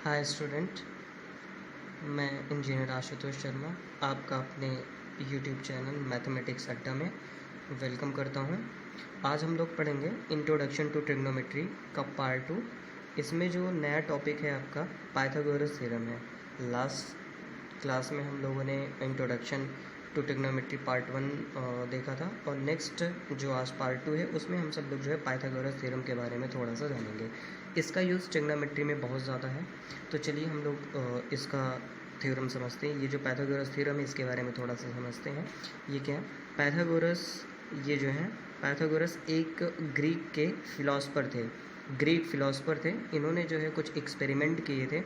Hi student, मैं engineer Ashutosh Sharma आपका अपने यूट्यूब चैनल मैथमेटिक्स अड्डा में वेलकम करता हूं। आज हम लोग पढ़ेंगे इंट्रोडक्शन टू ट्रिग्नोमेट्री का पार्ट 2। इसमें जो नया टॉपिक है आपका पाइथागोरस थ्योरम है। लास्ट क्लास में हम लोगों ने इंट्रोडक्शन टू ट्रिग्नोमेट्री पार्ट 1 देखा था और नेक्स्ट जो आज पार्ट 2 है उसमें हम सब लोग जो है पाइथागोरस थ्योरम के बारे में थोड़ा सा जानेंगे। इसका यूज़ ट्रिग्नोमेट्री में बहुत ज़्यादा है, तो चलिए हम लोग इसका थ्योरम समझते हैं। ये जो पाइथागोरस थ्योरम है इसके बारे में थोड़ा सा समझते हैं। ये क्या है पाइथागोरस? ये जो है पाइथागोरस एक ग्रीक के फिलोसफर थे, इन्होंने जो है कुछ एक्सपेरिमेंट किए थे,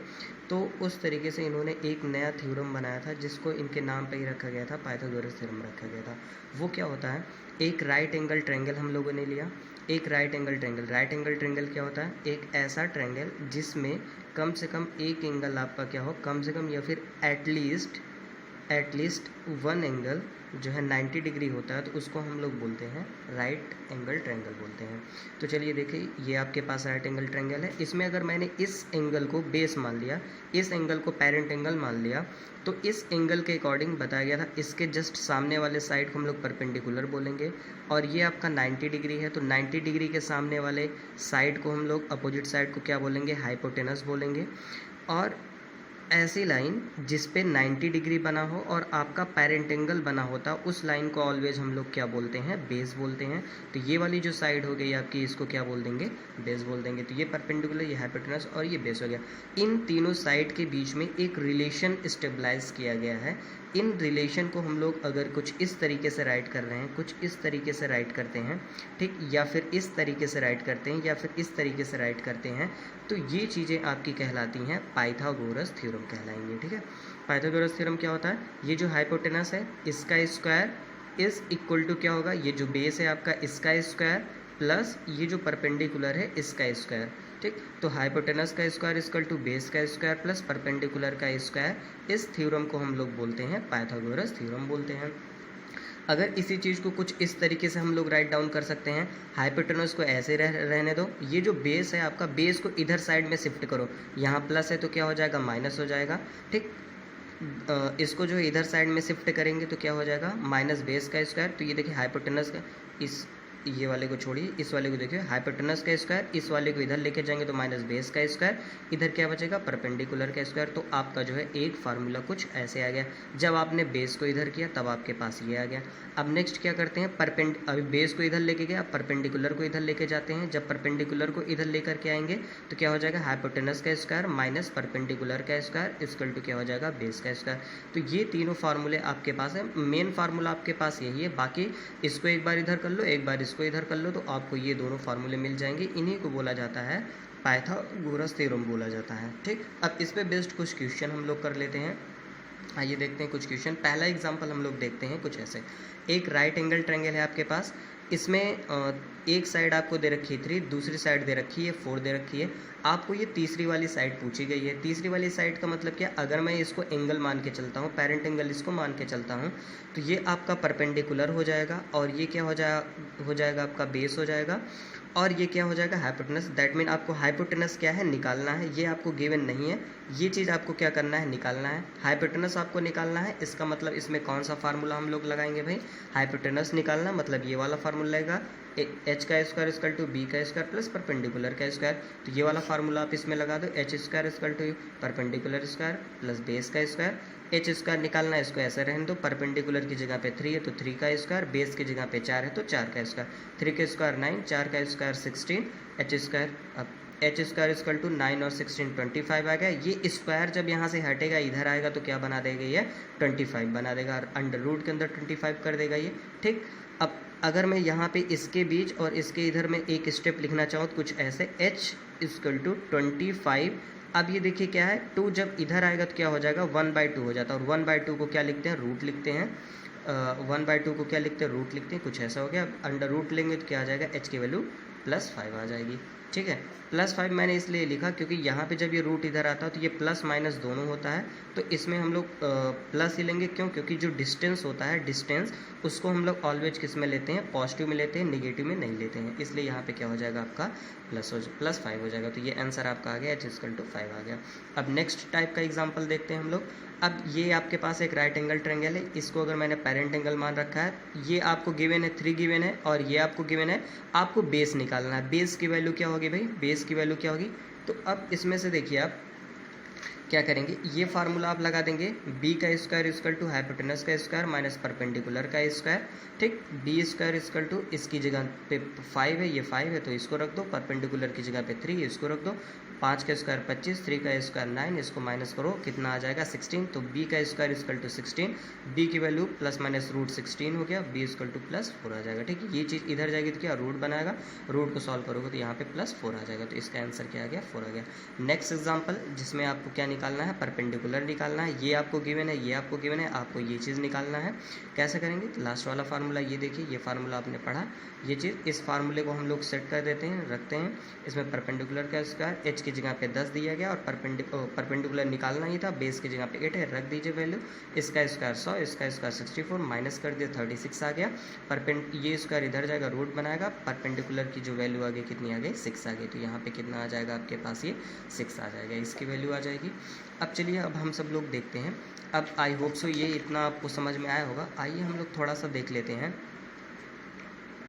तो उस तरीके से इन्होंने एक नया थ्योरम बनाया था जिसको इनके नाम पे ही रखा गया था, पाइथागोरस थ्योरम रखा गया था। वो क्या होता है, एक राइट एंगल ट्रायंगल हम लोगों ने लिया। एक राइट एंगल ट्रायंगल क्या होता है, एक ऐसा ट्रायंगल जिसमें कम से कम एक एंगल आपका क्या हो, कम से कम या फिर एटलीस्ट वन एंगल जो है 90 डिग्री होता है, तो उसको हम लोग बोलते हैं राइट एंगल ट्रायंगल बोलते हैं। तो चलिए देखिए, ये आपके पास राइट एंगल ट्रायंगल है। इसमें अगर मैंने इस एंगल को बेस मान लिया, इस एंगल को पेरेंट एंगल मान लिया, तो इस एंगल के अकॉर्डिंग बताया गया था इसके जस्ट सामने वाले साइड को हम लोग परपेंडिकुलर बोलेंगे। और ये आपका 90 डिग्री है, तो 90 डिग्री के सामने वाले साइड को हम लोग अपोजिट साइड को क्या बोलेंगे, हाइपोटेनस बोलेंगे। और ऐसी लाइन जिस पे 90 डिग्री बना हो और आपका पेरेंट एंगल बना होता, उस लाइन को ऑलवेज हम लोग क्या बोलते हैं, बेस बोलते हैं। तो ये वाली जो साइड हो गई आपकी, इसको क्या बोल देंगे, बेस बोल देंगे। तो ये परपेंडिकुलर, ये हाइपोटेनस और ये बेस हो गया। इन तीनों साइड के बीच में एक रिलेशन स्टेबलाइज किया गया है। इन रिलेशन को हम लोग अगर कुछ इस तरीके से राइट कर रहे हैं, कुछ इस तरीके से राइट करते हैं, ठीक, या फिर इस तरीके से राइट करते हैं, या फिर इस तरीके से राइट करते हैं, तो ये चीज़ें आपकी कहलाती हैं पाइथागोरस थ्योरम कहलाएंगी। ठीक है, पाइथागोरस थ्योरम क्या होता है, ये जो हाइपोटेनस है इसका स्क्वायर इज इक्वल टू क्या होगा, ये जो बेस है आपका इसका स्क्वायर प्लस ये जो परपेंडिकुलर है इसका स्क्वायर। ठीक, तो हाइपोटेनस का स्क्वायर इक्वल टू बेस का स्क्वायर प्लस परपेंडिकुलर का स्क्वायर। इस थ्योरम को हम लोग बोलते हैं पाइथागोरस थ्योरम बोलते हैं। अगर इसी चीज़ को कुछ इस तरीके से हम लोग राइट डाउन कर सकते हैं, हाइपोटेनस को ऐसे रहने दो, ये जो बेस है आपका, बेस को इधर साइड में शिफ्ट करो, यहाँ प्लस है तो क्या हो जाएगा, माइनस हो जाएगा। ठीक, इसको जो इधर साइड में शिफ्ट करेंगे तो क्या हो जाएगा, माइनस बेस का स्क्वायर। तो ये देखिए हाइपोटेनस का, इस ये वाले को छोड़िए, इस वाले को देखिए, हाइपोटेनस का स्क्वायर, इस वाले को इधर लेके जाएंगे तो माइनस बेस का स्क्वायर, इधर क्या बचेगा, परपेंडिकुलर का स्क्वायर। तो आपका जो है एक फार्मूला कुछ ऐसे आ गया। जब आपने बेस को इधर किया तब आपके पास ये आ गया। अब नेक्स्ट क्या करते हैं, अभी बेस को इधर लेके गए, अब परपेंडिकुलर को इधर लेके जाते हैं। जब परपेंडिकुलर को इधर लेकर के आएंगे तो क्या हो जाएगा, हाइपोटेनस का स्क्वायर माइनस परपेंडिकुलर का स्क्वायर इक्वल टू क्या हो जाएगा, बेस का स्क्वायर। तो ये तीनों फार्मूले आपके पास है, मेन फार्मूला आपके पास यही है। बाकी इसको एक बार इधर कर लो, एक बार इसको इधर कर लो, तो आपको ये दोनों फार्मूले मिल जाएंगे। इन्हीं को बोला जाता है पाइथागोरस थ्योरम बोला जाता है। ठीक, अब इस पे बेस्ड कुछ क्वेश्चन हम लोग कर लेते हैं। आइए देखते हैं कुछ क्वेश्चन। पहला एग्जांपल हम लोग देखते हैं कुछ ऐसे। एक राइट एंगल ट्रायंगल है आपके पास, इसमें एक साइड आपको दे रखी है 3, दूसरी साइड दे रखी है 4 दे रखी है। आपको ये तीसरी वाली साइड पूछी गई है। तीसरी वाली साइड का मतलब क्या, अगर मैं इसको एंगल मान के चलता हूँ, पेरेंट एंगल इसको मान के चलता हूँ, तो ये आपका परपेंडिकुलर हो जाएगा और ये क्या हो जाएगा आपका बेस हो जाएगा, और ये क्या हो जाएगा, हाइपोटेनस। दैट मीन आपको हाइपोटेनस क्या है, निकालना है। ये आपको गिवन नहीं है, ये चीज़ आपको क्या करना है, निकालना है। हाइपोटेनस आपको निकालना है, इसका मतलब इसमें कौन सा फार्मूला हम लोग लगाएंगे भाई, हाइपोटेनस निकालना, मतलब ये वाला फार्मूला लगेगा, एच का स्क्वायर इक्वल टू बी का स्क्वायर प्लस परपेंडिकुलर का स्क्वायर। तो ये वाला फार्मूला आप इसमें लगा दो, H square equal to perpendicular square plus base का स्क्वायर। एच स्क्वायर निकालना है, इसको ऐसे रहने दो, परपेंडिकुलर की जगह पे 3 है तो 3 का स्क्वायर, बेस की जगह पे 4 है तो 4 का स्क्वायर, 3 का स्क्वायर 9, 4 का स्क्वायर 16, एच स्क्वायर, अब एच स्क्वायर इक्वल टू 9 और 16 25 आ गया। ये स्क्वायर जब यहाँ से हटेगा इधर आएगा तो क्या बना देगा, ये 25 बना देगा, और अंडर रूट के अंदर 25 कर देगा ये। ठीक, अब अगर मैं यहाँ पे इसके बीच और इसके इधर में एक स्टेप लिखना चाहूँ तो कुछ ऐसे, एच इक्वल टू 25। अब ये देखिए क्या है, 2 जब इधर आएगा तो क्या हो जाएगा, 1/2 हो जाता है, और 1/2 को क्या लिखते हैं, रूट लिखते हैं। 1/2 को क्या लिखते हैं, रूट लिखते हैं। कुछ ऐसा हो गया। अंडर रूट लेंगे तो क्या आ जाएगा, एच की वैल्यू +5 आ जाएगी। ठीक है, +5 मैंने इसलिए लिखा क्योंकि यहाँ पे जब ये रूट इधर आता है तो ये प्लस माइनस दोनों होता है, तो इसमें हम लोग प्लस ही लेंगे। क्यों, क्योंकि जो डिस्टेंस होता है, डिस्टेंस उसको हम लोग ऑलवेज किस में लेते हैं, पॉजिटिव में लेते हैं, नेगेटिव में नहीं लेते हैं। इसलिए यहाँ पे क्या हो जाएगा आपका प्लस 5 हो जाएगा। तो ये आंसर आपका आ गया h=5 आ गया। अब नेक्स्ट टाइप का एग्जांपल देखते हैं हम लोग। अब ये आपके पास एक राइट एंगल ट्रायंगल है, इसको अगर मैंने पेरेंट एंगल मान रखा है, ये आपको गिवन है 3 गिवन है, और ये आपको गिवन है, आपको बेस निकालना है। बेस की वैल्यू क्या होगी भाई, बेस की वैल्यू क्या होगी? तो अब इसमें से देखिए आप क्या करेंगे, ये फार्मूला आप लगा देंगे, बी का स्क्वायर इक्वल टू हाइपोटेनस का स्क्वायर माइनस परपेंडिकुलर का स्क्वायर, ठीक। बी स्क्वायर इक्वल टू, इसकी जगह पे 5 है, ये 5 है तो इसको रख दो, परपेंडिकुलर की जगह पे 3 इसको रख दो, 5 का स्क्वायर 25, 3 का स्क्वायर 9, इसको माइनस करो, कितना आ जाएगा 16। तो बी का स्क्वायर इक्वल टू 16, बी की वैल्यू प्लस माइनस रूट 16 हो गया, बी इक्वल टू प्लस 4 आ जाएगा, ठीक है। ये चीज़ इधर जाएगी तो क्या रूट बनाएगा, रूट को सॉल्व करोगे तो यहाँ पे प्लस 4 आ जाएगा। तो इसका आंसर क्या आ गया, 4 आ गया। नेक्स्ट एग्जाम्पल जिसमें आपको क्या निकालना है, परपेंडिकुलर निकालना है। ये आपको गिवन है, ये आपको गिवन है, आपको ये चीज़ निकालना है। कैसे करेंगे, तो लास्ट वाला फार्मूला ये देखिए, ये फार्मूला आपने पढ़ा, ये चीज़, इस फार्मूले को हम लोग सेट कर देते हैं, रखते हैं। इसमें परपेंडिकुलर का स्क्वायर एच की जगह पे 10 दिया गया, और परपेंडिकुलर निकालना ही था, बेस की जगह पे 8 है, रख दीजिए वैल्यू। इसका स्क्वायर 100, इसका स्क्वायर 64, माइनस कर दिया 36 आ गया। ये स्क्वायर इधर जाएगा, रूट बनाएगा, परपेंडिकुलर की जो वैल्यू आ गई कितनी आ गई, 6 आ गई। तो यहाँ पे कितना आ जाएगा आपके पास, ये 6 आ जाएगा, इसकी वैल्यू आ जाएगी। अब चलिए अब हम सब लोग देखते हैं। अब आई होप सो ये इतना आपको समझ में आया होगा। आइए हम लोग थोड़ा सा देख लेते हैं।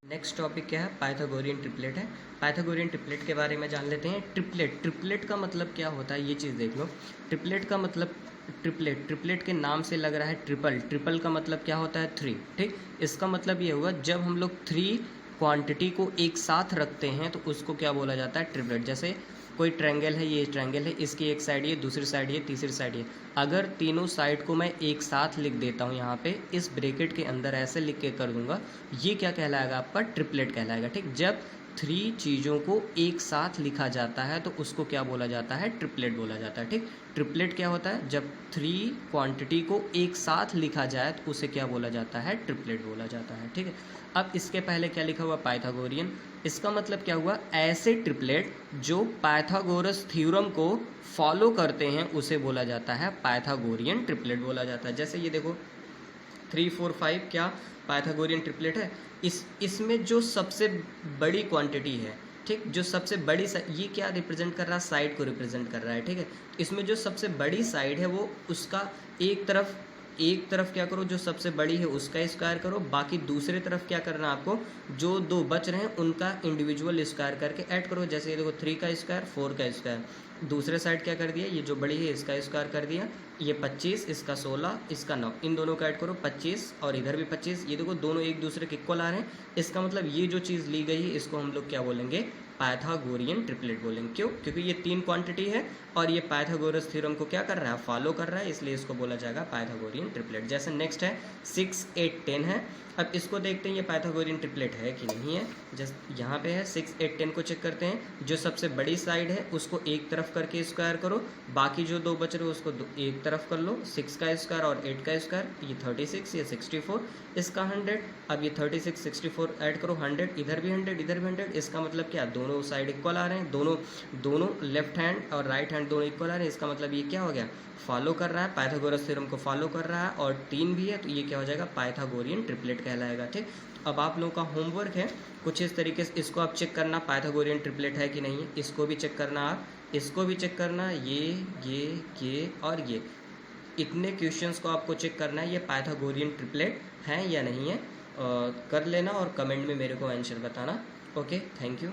नेक्स्ट टॉपिक क्या है, पाइथागोरियन ट्रिपलेट है। पाइथागोरियन ट्रिपलेट के बारे में जान लेते हैं। ट्रिपलेट का मतलब क्या होता है, ये चीज़ देख लो। ट्रिपलेट का मतलब, ट्रिपलेट के नाम से लग रहा है ट्रिपल का मतलब क्या होता है, 3, ठीक। इसका मतलब ये हुआ जब हम लोग 3 क्वांटिटी को एक साथ रखते हैं तो उसको क्या बोला जाता है, ट्रिपलेट। जैसे कोई ट्रायंगल है, ये ट्रायंगल है, इसकी एक साइड ये, दूसरी साइड ये, तीसरी साइड ये। अगर तीनों साइड को मैं एक साथ लिख देता हूँ यहाँ पे, इस ब्रैकेट के अंदर ऐसे लिख के कर दूंगा, ये क्या कहलाएगा आपका, ट्रिपलेट कहलाएगा, ठीक। जब 3 चीज़ों को एक साथ लिखा जाता है तो उसको क्या बोला जाता है, ट्रिपलेट बोला जाता है, ठीक। ट्रिपलेट क्या होता है, जब 3 क्वांटिटी को एक साथ लिखा जाए तो उसे क्या बोला जाता है, ट्रिपलेट बोला जाता है, ठीक है। अब इसके पहले क्या लिखा हुआ, पाइथागोरियन। इसका मतलब क्या हुआ, ऐसे ट्रिपलेट जो पाइथागोरस थ्योरम को फॉलो करते हैं उसे बोला जाता है पाइथागोरियन ट्रिपलेट बोला जाता है। जैसे ये देखो 3, 4, 5 क्या पाइथागोरियन ट्रिपलेट है। इसमें जो सबसे बड़ी क्वांटिटी है, ठीक, जो सबसे बड़ी ये क्या रिप्रेजेंट कर रहा है, साइड को रिप्रेजेंट कर रहा है, ठीक है। इसमें जो सबसे बड़ी साइड है वो उसका एक तरफ क्या करो, जो सबसे बड़ी है उसका स्क्वायर करो, बाकी दूसरे तरफ क्या करना है आपको, जो 2 बच रहे हैं उनका इंडिविजुअल स्क्वायर करके ऐड करो। जैसे ये देखो 3 का स्क्वायर, 4 का स्क्वायर, दूसरे साइड क्या कर दिया, ये जो बड़ी है इसका स्क्वायर कर दिया, ये 25, इसका 16, इसका 9, इन दोनों का ऐड करो 25, और इधर भी 25। ये देखो दोनों एक दूसरे के इक्वल आ रहे हैं। इसका मतलब ये जो चीज़ ली गई है इसको हम लोग क्या बोलेंगे, पाइथागोरियन ट्रिपलेट बोलेंगे। क्यों, क्योंकि ये 3 क्वांटिटी है और ये पाइथागोरस थ्योरम को क्या कर रहा है, फॉलो कर रहा है, इसलिए इसको बोला जाएगा पाइथागोरियन ट्रिपलेट। जैसे नेक्स्ट है 6, 8, 10 है। अब इसको देखते हैं ये पाइथागोरियन ट्रिपलेट है कि नहीं है। जस्ट यहाँ पे है 6, 8, 10 को चेक करते हैं। जो सबसे बड़ी साइड है उसको एक तरफ करके स्क्वायर करो, बाकी जो 2 बच रहे हो उसको एक तरफ कर लो। 6 का स्क्वायर और 8 का स्क्वायर, ये 36, ये 64, इसका 100। अब ये 36, 64 ऐड करो, 100, इधर भी 100, इधर भी 100। इसका मतलब क्या, दोनों साइड इक्वल आ रहे हैं, दोनों लेफ्ट हैंड और राइट हैंड दोनों इक्वल आ रहे हैं। इसका मतलब ये क्या हो गया, फॉलो कर रहा है, पाइथागोरस थ्योरम को फॉलो कर रहा है, और 3 भी है तो ये क्या हो जाएगा, पाइथागोरियन ट्रिपलेट कहलाएगा, ठीक। अब आप लोगों का होमवर्क है कुछ इस तरीके से, इसको आप चेक करना पाइथागोरियन ट्रिपलेट है कि नहीं है। इसको भी चेक करना, आप इसको भी चेक करना, ये और ये, इतने क्वेश्चंस को आपको चेक करना है ये पाइथागोरियन ट्रिपलेट हैं या नहीं है। कर लेना और कमेंट में मेरे को आंसर बताना। Okay, thank you.